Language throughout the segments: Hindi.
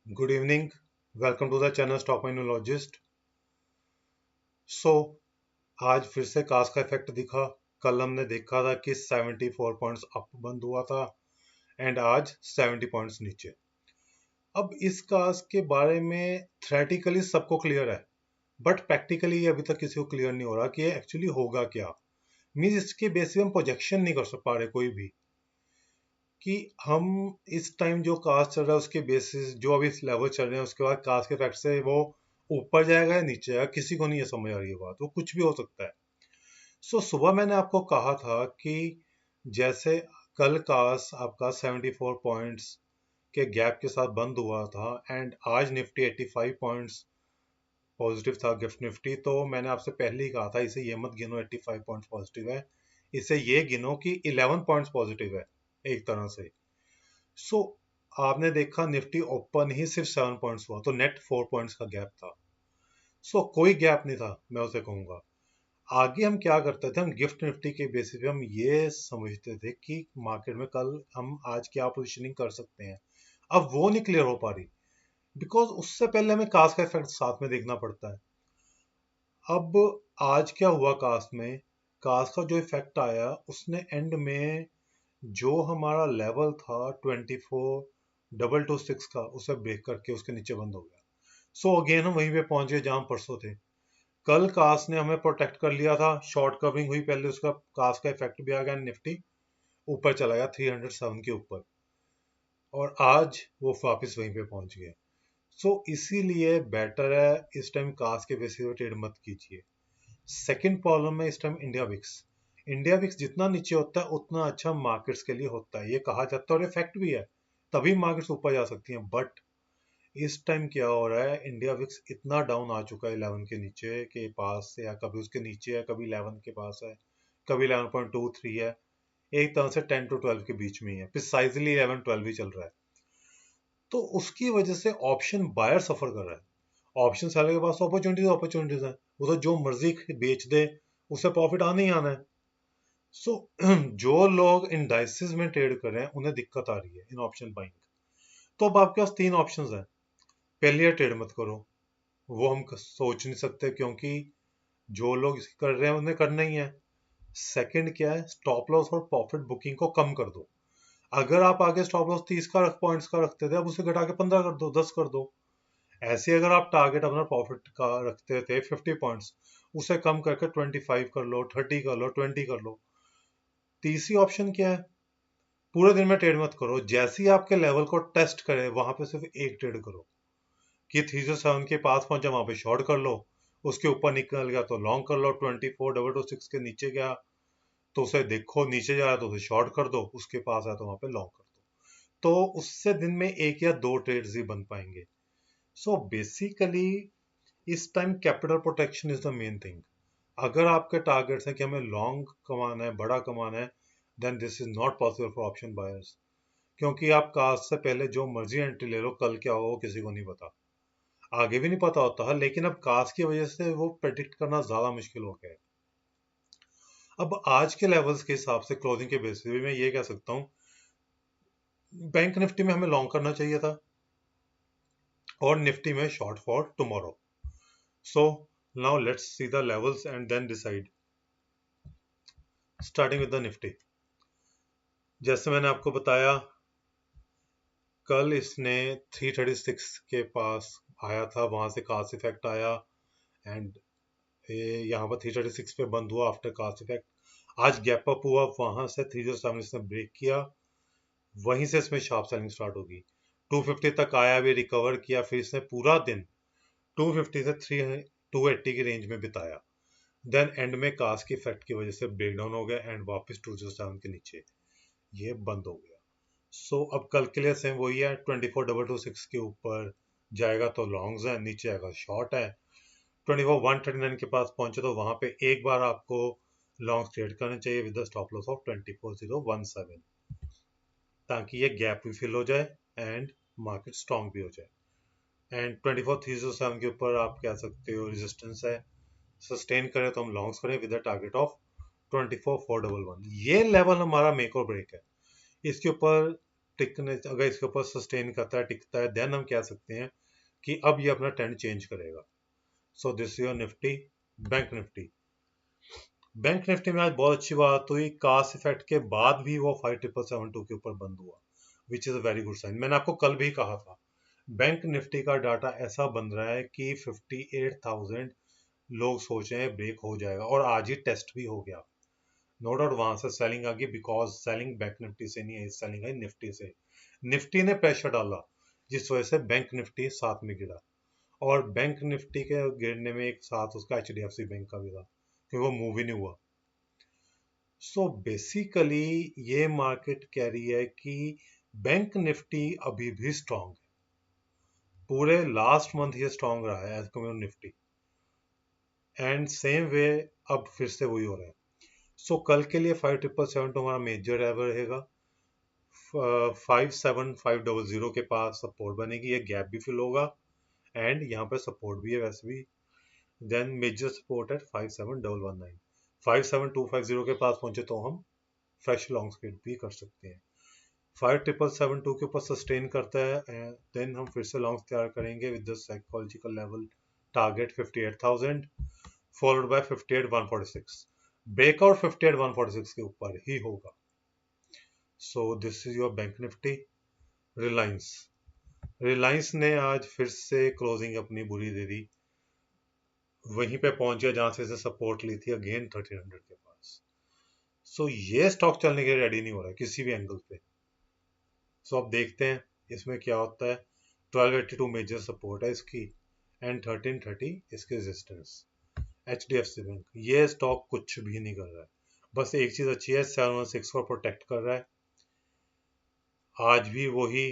Good evening. Welcome to the channel Stock Technologist. सो आज फिर से कास का इफेक्ट दिखा। कल हमने देखा था कि 74 पॉइंट्स अप बंद हुआ था एंड आज 70 पॉइंट्स नीचे। अब इस कास के बारे में थ्योरेटिकली सबको क्लियर है, बट प्रैक्टिकली अभी तक किसी को क्लियर नहीं हो रहा कि ये एक्चुअली होगा क्या। मीन्स इसके बेसिस हम प्रोजेक्शन नहीं कर पा रहे कोई भी कि हम इस टाइम जो कास्ट चल रहा है उसके बेसिस जो अभी लेवल चल रहे हैं उसके बाद कास्ट के फैक्ट से वो ऊपर जाएगा या नीचे जाएगा, किसी को नहीं ये समझ आ रही है बात। वो कुछ भी हो सकता है। सुबह मैंने आपको कहा था कि जैसे कल कास्ट आपका 74 पॉइंट्स के गैप के साथ बंद हुआ था एंड आज निफ्टी 85 पॉइंट्स पॉजिटिव था गिफ्ट निफ्टी। तो मैंने आपसे पहले ही कहा था इसे ये मत गिनो 85 पॉइंट्स पॉजिटिव है, इसे ये गिनो कि 11 पॉइंट्स पॉजिटिव है एक तरह से। सो आपने देखा निफ्टी ओपन ही सिर्फ 7 पॉइंट्स हुआ, तो नेट 4 पॉइंट्स का गैप था। कोई गैप नहीं था, मैं उसे कहूंगा। आगे हम क्या करते थे, हम गिफ्ट निफ्टी के बेसिस पे हम ये समझते थे कि मार्केट में कल हम आज क्या पोजिशनिंग कर सकते हैं। अब वो नहीं क्लियर हो पा रही, बिकॉज उससे पहले हमें कास्ट का इफेक्ट साथ में देखना पड़ता है। अब आज क्या हुआ कास्ट में, कास्ट का जो इफेक्ट आया उसने एंड में जो हमारा लेवल था 24,226 का उसे ब्रेक करके उसके नीचे बंद हो गया। अगेन हम वहीं पे पहुंच गए जहां परसों थे। कल कास ने हमें प्रोटेक्ट कर लिया था, शॉर्ट कवरिंग हुई पहले, उसका कास का इफेक्ट भी आ गया, निफ्टी ऊपर चला गया 307 के ऊपर और आज वो वापस वहीं पे पहुंच गए। इसीलिए बेटर है इस टाइम कास के बेसिस पे ट्रेड मत कीजिए। सेकंड प्रॉब्लम है इस time India VIX. India VIX जितना नीचे होता है उतना अच्छा मार्केट्स के लिए होता है, ये कहा जाता है और इफेक्ट भी है, तभी मार्केट्स ऊपर जा सकती हैं। बट इस टाइम क्या हो रहा है, इंडिया विक्स इतना डाउन आ चुका है 11 के नीचे के पास से, या कभी उसके नीचे है, कभी 11 के पास है, कभी 11.23 है, एक तरह से 10 to 12 के बीच में ही है, प्रिसाइजली 11-12 ही चल रहा है। तो उसकी वजह से ऑप्शन बायर सफर कर रहा है। ऑप्शन सेलर के पास अपॉर्चुनिटीज अपॉर्चुनिटीज है, वो तो जो मर्जी बेच दे, उसे प्रॉफिट आना ही आना है। सो जो लोग इन डाइसिस में ट्रेड कर रहे हैं उन्हें दिक्कत आ रही है इन ऑप्शन बाइंग। तो अब आपके पास तीन ऑप्शंस हैं। पहले ट्रेड मत करो, वो हम सोच नहीं सकते क्योंकि जो लोग कर रहे हैं उन्हें करना ही है। सेकंड क्या है, स्टॉप लॉस और प्रॉफिट बुकिंग को कम कर दो। अगर आप आगे स्टॉप लॉस 30 का पॉइंट्स का रखते थे, अब उसे घटा के 15 कर दो, 10 कर दो। ऐसे अगर आप टारगेट अपना प्रॉफिट का रखते थे 50 पॉइंट्स, उसे कम करके 25 कर लो, 30 कर लो, 20 कर लो। तीसरी ऑप्शन क्या है, पूरे दिन में ट्रेड मत करो, जैसे ही आपके लेवल को टेस्ट करे वहां पे सिर्फ एक ट्रेड करो कि 307 के पास पहुंचा वहां पे शॉर्ट कर लो, उसके ऊपर निकल गया तो लॉन्ग कर लो, 24,226 के नीचे गया तो उसे देखो नीचे जा रहा है तो उसे शॉर्ट कर दो, उसके पास आया तो वहां पे लॉन्ग कर दो। तो उससे दिन में एक या दो ट्रेड्स ही बन पाएंगे। बेसिकली इस time capital protection is the main thing. अगर आपके टारगेट्स हैं कि हमें लॉन्ग कमाना है, बड़ा कमाना है, then this is not possible for option buyers. क्योंकि आप कास्ट से पहले जो मर्जी एंट्री ले लो, कल क्या होगा वो किसी को नहीं पता, आगे भी नहीं पता होता है, लेकिन अब कास्ट की वजह से वो प्रेडिक्ट करना ज्यादा मुश्किल हो गया है। अब आज के लेवल्स के हिसाब से क्लोजिंग के बेसिस पे मैं ये कह सकता हूँ, बैंक निफ्टी में हमें लॉन्ग करना चाहिए था और निफ्टी में short for tomorrow. So now let's see the levels and then decide. Starting with the Nifty, जैसे मैंने आपको बताया कल इसने 336 के पास आया था, वहां से कास्ट इफेक्ट आया एंड यहाँ पर 336 पे बंद हुआ आफ्टर कास्ट इफेक्ट। आज गैप अप हुआ, वहां से 307 इसने ब्रेक किया, वहीं से इसमें शार्प सेलिंग स्टार्ट होगी। 250 तक आया, भी रिकवर किया, फिर इसने पूरा दिन 250 से 280 की रेंज में बिताया। देन एंड में कास्ट की इफेक्ट की वजह से ब्रेक डाउन हो गया एंड वापस 207 के नीचे ये बंद हो गया। अब कल के लिए सेम वही है, 24,226 के ऊपर जाएगा तो लॉन्ग्स है, नीचे आएगा शॉर्ट है। 24,139 के पास पहुंचे तो वहां पे एक बार आपको लॉन्ग ट्रेड करना चाहिए with the stop loss of 24,017, ताकि ये गैप भी फिल हो जाए एंड मार्केट स्ट्रॉन्ग भी हो जाए। एंड 24,307 के ऊपर आप कह सकते हो रेजिस्टेंस है, सस्टेन करें तो हम लॉन्ग्स करें विद द टारगेट ऑफ 24,411। ये लेवल हमारा मेक और ब्रेक है। इसके ऊपर टिकने, अगर इसके ऊपर सस्टेन करता है, टिकता है, देन हम कह सकते हैं कि अब ये अपना ट्रेंड चेंज करेगा। So this your Nifty. Bank Nifty, bank Nifty में आज बहुत अच्छी बात हुई, कास इफेक्ट के बाद भी वो 5772 के ऊपर बंद हुआ, which is a very good sign. मैंने आपको कल भी कहा था बैंक निफ्टी का डाटा ऐसा बन रहा है कि 58,000 लोग सोच रहे हैं ब्रेक हो जाएगा, और आज ही टेस्ट भी हो गया। नो डाउट वहां से सेलिंग आ गई, बिकॉज सेलिंग बैंक निफ्टी से नहीं है, सेलिंग है निफ्टी से। निफ्टी ने प्रेशर डाला, जिस वजह से बैंक निफ्टी साथ में गिरा, और बैंक निफ्टी के गिरने में एक साथ उसका HDFC बैंक का भी था, क्योंकि वो मूव ही नहीं हुआ। सो बेसिकली ये मार्केट कह रही है कि बैंक निफ्टी अभी भी स्ट्रांग है, पूरे लास्ट मंथ ये स्ट्रांग रहा है as compare Nifty, and same way अब फिर से वही हो रहा है। सो कल के लिए 5772 हमारा मेजर लेवल रहेगा। 57500 के पास सपोर्ट बनेगी, ये गैप भी फिल होगा, एंड यहाँ पे सपोर्ट भी है वैसे भी। देन मेजर सपोर्ट है 57119, 57250 के पास पहुंचे तो हम फ्रेश लॉन्ग स्क्रीन भी कर सकते हैं। 5772 के ऊपर सस्टेन करता है, देन हम फिर से लॉन्ग तैयार करेंगे with the psychological level target 58,000 followed by 58,146। Breakout 58,146 के ऊपर ही होगा। सो this is your bank Nifty. Reliance, Reliance ने आज फिर से क्लोजिंग अपनी बुरी दे दी, वहीं पे पहुंच गया जहां से सपोर्ट ली थी, अगेन 1300 के पास। सो ये स्टॉक चलने के लिए रेडी नहीं हो रहा है किसी भी एंगल पे। सो अब देखते हैं इसमें क्या होता है। 1282 मेजर सपोर्ट है इसकी, एंड 1330 इसके रेजिस्टेंस। HDFC बैंक, ये स्टॉक कुछ भी नहीं कर रहा है, बस एक चीज अच्छी है, 716 को प्रोटेक्ट कर रहा है। आज भी वही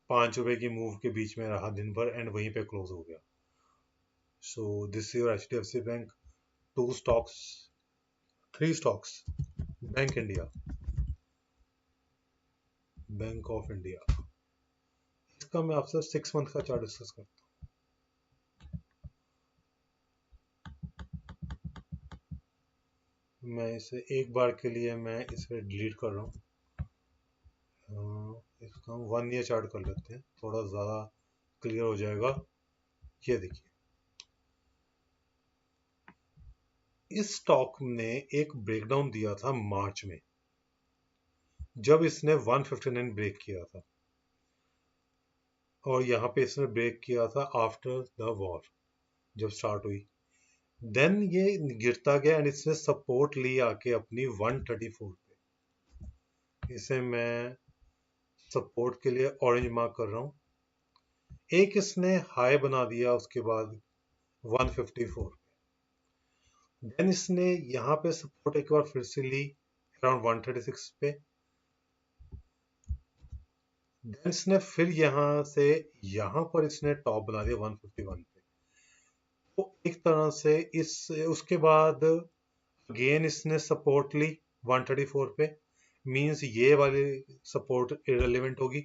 5 रुपए की मूव के बीच में रहा दिन भर, एंड वहीं पे क्लोज हो गया। So this your HDFC bank. 2 stocks, 3 stocks, bank India, bank of India, इसका मैं आपसे 6 मंथ का चार्ट डिस्कस करता हूँ। मैं इसे एक बार के लिए मैं इसे डिलीट कर रहा हूँ, इसका हम 1 ईयर चार्ट कर लेते हैं, थोड़ा ज़्यादा क्लियर हो जाएगा। ये देखिए, इस स्टॉक ने एक ब्रेकडाउन दिया था मार्च में, जब इसने 159 ब्रेक किया था, और यहाँ पे इसने ब्रेक किया था आफ्टर द वॉर जब स्टार्ट हुई। देन ये गिरता गया, एंड इसने सपोर्ट ली आके अपनी 134 पे। इसे मैं सपोर्ट के लिए ऑरेंज मार्क कर रहा हूँ। एक इसने हाई बना दिया उसके बाद 154 पे, देन इसने यहाँ पे सपोर्ट एक बार फिर से ली अराउंड 136 पे, देन इसने फिर यहाँ से यहाँ पर इसने टॉप बना दिया 151 पे। तो एक तरह से इस उसके बाद अगेन इसने सपोर्ट ली 134 पे, मींस ये वाली सपोर्ट इरेलीवेंट होगी।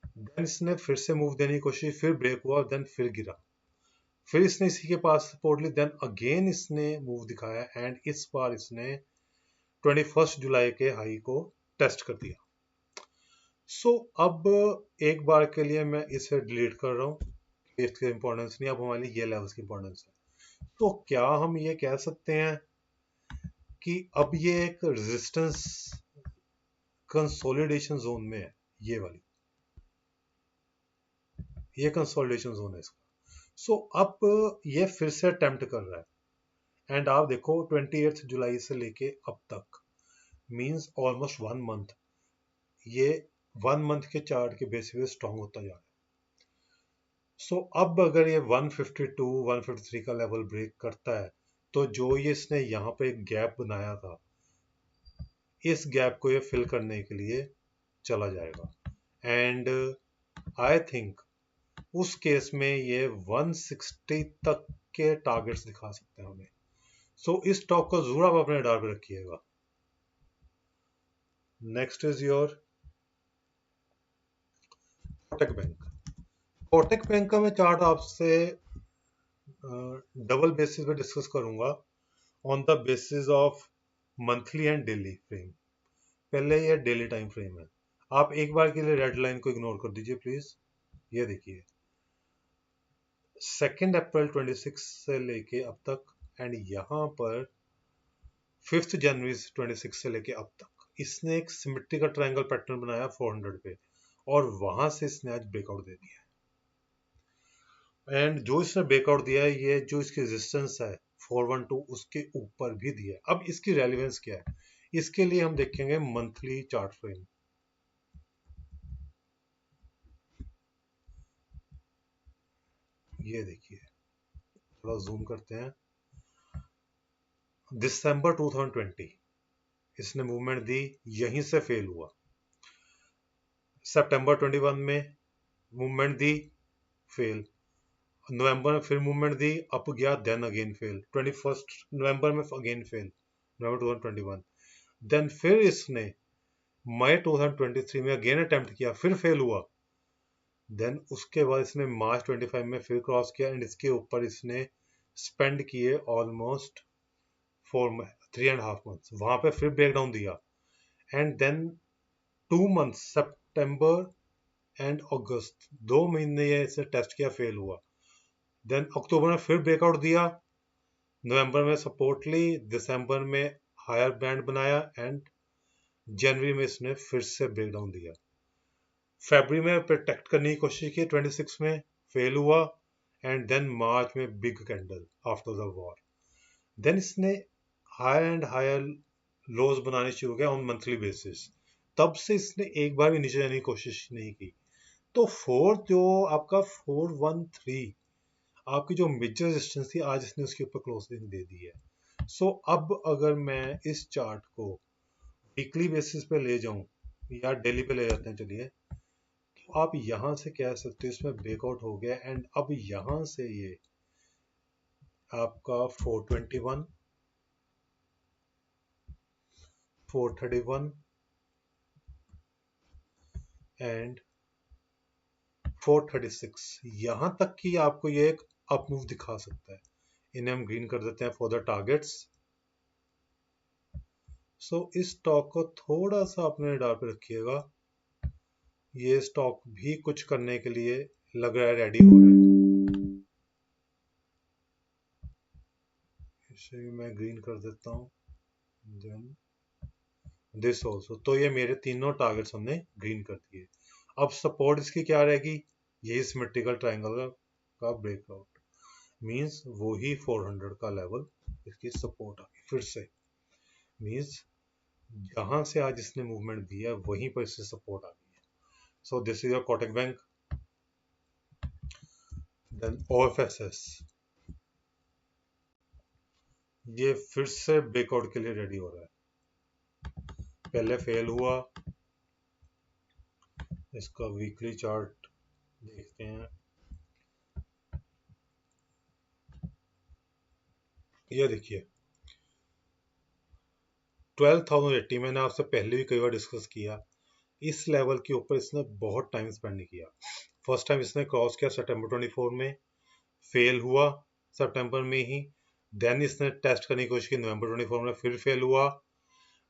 देन इसने फिर से मूव देने की कोशिश, फिर ब्रेक हुआ, देन फिर गिरा, फिर इसने इसी के पास सपोर्ट ली, देन अगेन इसने मूव दिखाया, एंड इस बार इसने 21 जुलाई के हाई को टेस्ट कर दिया। सो अब एक बार के लिए मैं इसे डिलीट कर रहा हूँ, इसकी इंपॉर्टेंस नहीं, अब हमारे लिए ये लेवल्स की इंपॉर्टेंस है। तो क्या हम ये कह सकते हैं कि अब ये एक रेजिस्टेंस कंसोलिडेशन जोन में है, ये वाली, ये कंसोलिडेशन जोन है इसका। सो अब ये फिर से अटेम्प्ट कर रहा है, एंड आप देखो 28 जुलाई से लेके अब तक, मींस ऑलमोस्ट 1 मंथ, ये 1 मंथ के चार्ट के बेसिस पे स्ट्रांग होता जा रहा है। सो अब अगर ये 152 153 का लेवल ब्रेक करता है, तो जो ये इसने यहाँ पे एक गैप बनाया था, इस गैप को ये फिल करने के लिए चला जाएगा, एंड आई थिंक उस केस में ये 160 तक के टारगेट्स दिखा सकते हैं हमें। सो इस स्टॉक को जरूर आप अपने रडार पे रखिएगा। Next is your Kotak bank. Kotak bank का मैं चार्ट आपसे डबल बेसिस पे डिस्कस करूंगा, on the basis of monthly and daily frame. पहले ये डेली टाइम फ्रेम है, आप एक बार के लिए रेड लाइन को इग्नोर कर दीजिए प्लीज। ये देखिए 2 अप्रैल 26 से लेके अब तक, एंड यहाँ पर 5 जनवरी 26 से लेके अब तक इसने एक सिमेट्री का ट्रायंगल पैटर्न बनाया 400 पे, और वहां से इसने आज ब्रेकआउट दे दिया। एंड जो इसने ब्रेकआउट दिया है, ये जो इसकी रेजिस्टेंस है 412 उसके ऊपर भी दिया है। अब इसकी रेलिवेंस क्या है, इसके लिए हम देखेंगे मंथली चार्ट फ्रेम। ये देखिए, थोड़ा जूम करते हैं। दिसंबर 2020 इसने मूवमेंट दी, यहीं से फेल हुआ। सितंबर 21 में मूवमेंट दी, फेल। नवंबर में फिर मूवमेंट दी, अप गया, देन अगेन फेल। 21 नवंबर में अगेन फेल, नवंबर 2021। देन फिर इसने मई 2023 में अगेन अटेम्प्ट किया, फिर फेल हुआ। देन उसके बाद इसने मार्च 25 में फिर क्रॉस किया, एंड इसके ऊपर इसने स्पेंड किए ऑलमोस्ट 3.5 मंथ्स, वहां पे फिर ब्रेक डाउन दिया। And then 2 months, September and August, 2 महीने ये इसे टेस्ट किया, फेल हुआ। देन अक्टूबर में फिर ब्रेकआउट दिया, नवंबर में सपोर्ट ली, दिसंबर में हायर बैंड बनाया, एंड जनवरी में इसने फिर से ब्रेकडाउन दिया। फरवरी में प्रोटेक्ट करने की कोशिश की 26 में, फेल हुआ। एंड देन मार्च में big candle after the war. Then इसने हायर एंड हायर लोज बनाने शुरू किया ऑन मंथली बेसिस। तब से इसने एक बार भी नीचे जाने की कोशिश नहीं की। तो फोर्थ जो आपका 413 आपकी जो मेजर रेजिस्टेंस थी, आज इसने उसके ऊपर क्लोजिंग दे दी है। सो अब अगर मैं इस चार्ट को वीकली बेसिस पे ले जाऊं या डेली पे ले जाते हैं, चलिए, तो आप यहां से कह सकते हो इसमें ब्रेकआउट हो गया। एंड अब यहां से ये आपका 421, 431 एंड 436, यहां तक कि आपको ये एक अप मूव दिखा सकता है। इन्हें हम ग्रीन कर देते हैं फॉर द टारगेट्स। सो इस स्टॉक को थोड़ा सा अपने रडार पे रखिएगा। ये स्टॉक भी कुछ करने के लिए लग रहा है रेडी हो रहा है। इसे भी मैं ग्रीन कर देता हूँ, देन दिस ऑल्सो। तो ये मेरे तीनों टारगेट्स हमने ग्रीन कर दिए। अब सपोर्ट इसकी क्या रहेगी, यही सिमेट्रिकल ट्रायंगल का ब्रेकआउट, मींस वही 400 का लेवल इसकी सपोर्ट आ गई फिर से। मींस जहां से आज इसने मूवमेंट दिया वहीं पर इससे सपोर्ट आ गई है। So this is your Kotak bank. Then OFSS, ये फिर से ब्रेकआउट के लिए रेडी हो रहा है। पहले फेल हुआ, इसका वीकली चार्ट देखते हैं। ये देखिए 12,080, मैंने आपसे पहले भी कई बार डिस्कस किया, इस लेवल के ऊपर इसने बहुत टाइम स्पेंड नहीं किया। फर्स्ट टाइम इसने क्रॉस किया सितंबर 24 में, फेल हुआ सितंबर में ही। देन इसने टेस्ट करने की कोशिश की नवंबर 24 में, फिर फेल हुआ।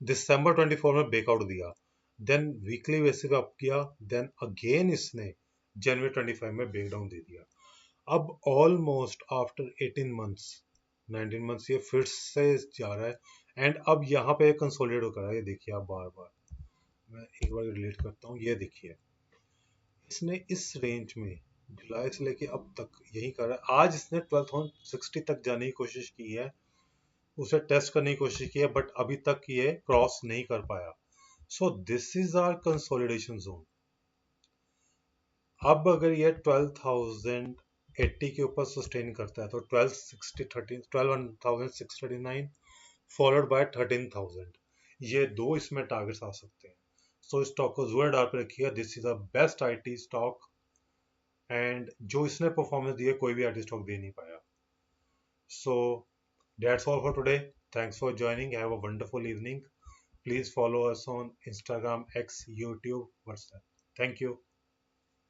दिसंबर 24 में ब्रेकआउट दिया, देन वीकली बेसिस पे अप किया, देन अगेन इसने जनवरी 25 में ब्रेकडाउन दे दिया। अब ऑलमोस्ट आफ्टर 18 मंथ्स 19 मंथ्स ये फिर से जा रहा है। एंड अब यहाँ पे कंसोलिडेट होकर है, ये देखिए आप, बार बार मैं एक बार डिलीट करता हूँ। ये देखिए इसने इस रेंज में जुलाई से लेके अब तक यही कर रहा है। आज इसने 1260 तक जाने की कोशिश की है, उसे टेस्ट करने की कोशिश की है, बट अभी तक ये क्रॉस नहीं कर पाया। So this is our consolidation zone. अब अगर ये 12,080 के ऊपर सस्टेन करता है तो 12,639 फॉलोड बाय 13,000, ये दो इसमें टारगेट्स आ सकते हैं। सो इस स्टॉक को जरूर डाल पे रखिएगा। This is the best IT stock, and जो इसने परफॉर्मेंस दी है कोई भी आईटी स्टॉक दे नहीं पाया। So that's all for today. Thanks for joining, have a wonderful evening. Please follow us on Instagram, X, YouTube, WhatsApp. Thank you.